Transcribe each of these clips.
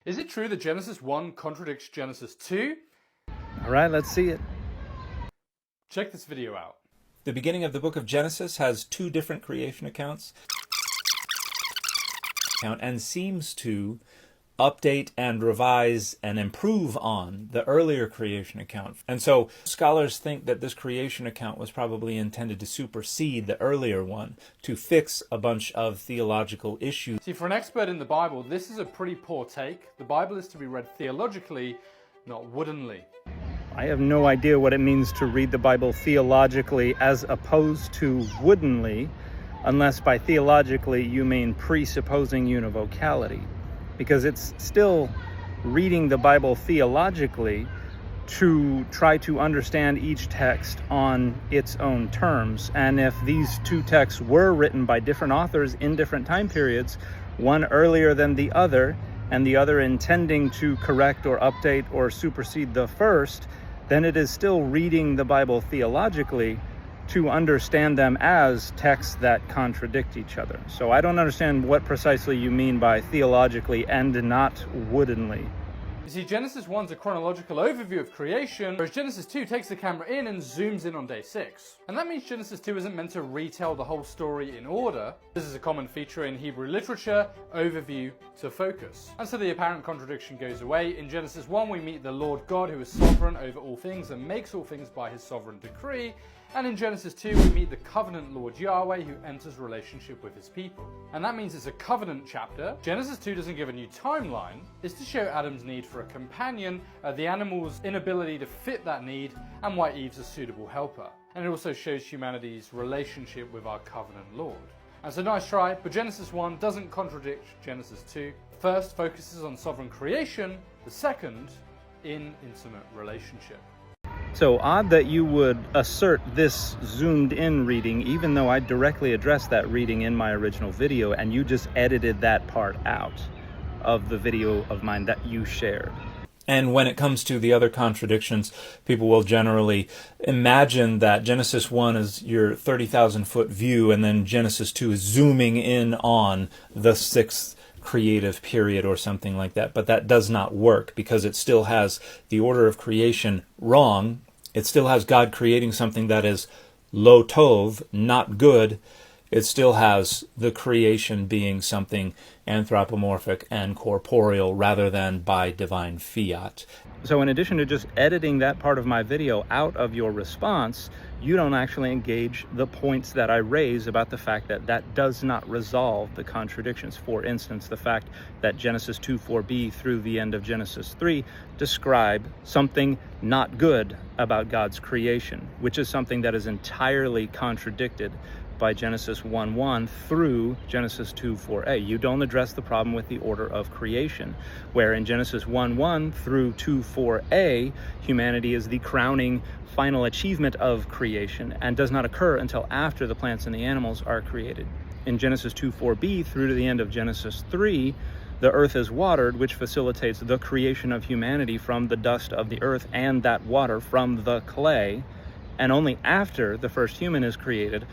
Is it true that Genesis 1 contradicts Genesis 2? All right, let's see it. Check this video out. The beginning of the book of Genesis has two different creation accounts and seems to update and revise and improve on the earlier creation account. And so scholars think that this creation account was probably intended to supersede the earlier one, to fix a bunch of theological issues. See, for an expert in the Bible, this is a pretty poor take. The Bible is to be read theologically, not woodenly. I have no idea what it means to read the Bible theologically as opposed to woodenly, unless by theologically you mean presupposing univocality. Because it's still reading the Bible theologically to try to understand each text on its own terms. And if these two texts were written by different authors in different time periods, one earlier than the other, and the other intending to correct or update or supersede the first, then it is still reading the Bible theologically to understand them as texts that contradict each other. So I don't understand what precisely you mean by theologically and not woodenly. You see, Genesis 1's a chronological overview of creation, whereas Genesis 2 takes the camera in and zooms in on day 6. And that means Genesis 2 isn't meant to retell the whole story in order. This is a common feature in Hebrew literature, overview to focus. And so the apparent contradiction goes away. In Genesis 1 we meet the Lord God, who is sovereign over all things and makes all things by his sovereign decree. And in Genesis 2 we meet the covenant Lord Yahweh, who enters relationship with his people. And that means it's a covenant chapter. Genesis 2 doesn't give a new timeline. It's to show Adam's need for a companion, the animal's inability to fit that need, and why Eve's a suitable helper. And it also shows humanity's relationship with our covenant Lord. And so nice try, but Genesis 1 doesn't contradict Genesis 2. First focuses on sovereign creation, the second in intimate relationship. So odd that you would assert this zoomed in reading, even though I directly addressed that reading in my original video and you just edited that part out of the video of mine that you shared. And when it comes to the other contradictions, people will generally imagine that Genesis 1 is your 30,000 foot view and then Genesis 2 is zooming in on the sixth creative period or something like that. But that does not work because it still has the order of creation wrong. It still has God creating something that is lo tov, not good. It still has the creation being something anthropomorphic and corporeal rather than by divine fiat. So in addition to just editing that part of my video out of your response, you don't actually engage the points that I raise about the fact that that does not resolve the contradictions. For instance, the fact that Genesis 2:4b through the end of Genesis 3 describe something not good about God's creation, which is something that is entirely contradicted by Genesis 1:1 through Genesis 2:4a. You don't address the problem with the order of creation, where in Genesis 1:1 through 2:4a, humanity is the crowning final achievement of creation and does not occur until after the plants and the animals are created. In Genesis 2:4b through to the end of Genesis 3, the earth is watered, which facilitates the creation of humanity from the dust of the earth and that water from the clay. And only after the first human is created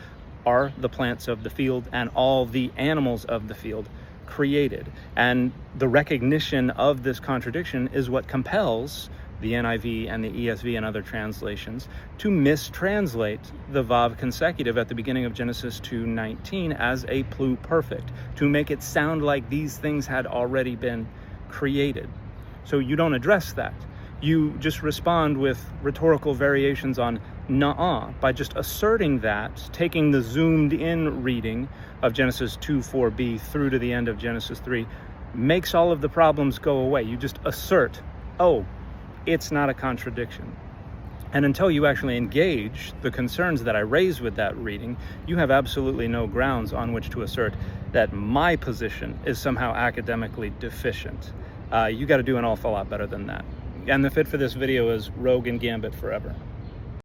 are the plants of the field and all the animals of the field created. And the recognition of this contradiction is what compels the NIV and the ESV and other translations to mistranslate the Vav consecutive at the beginning of Genesis 2:19 as a pluperfect, to make it sound like these things had already been created. So you don't address that. You just respond with rhetorical variations on "nuh-uh" by just asserting that, taking the zoomed in reading of Genesis 2:4b through to the end of Genesis 3 makes all of the problems go away. You just assert, oh, it's not a contradiction. And until you actually engage the concerns that I raise with that reading, you have absolutely no grounds on which to assert that my position is somehow academically deficient. You got to do an awful lot better than that. And the fit for this video is Rogue and Gambit forever.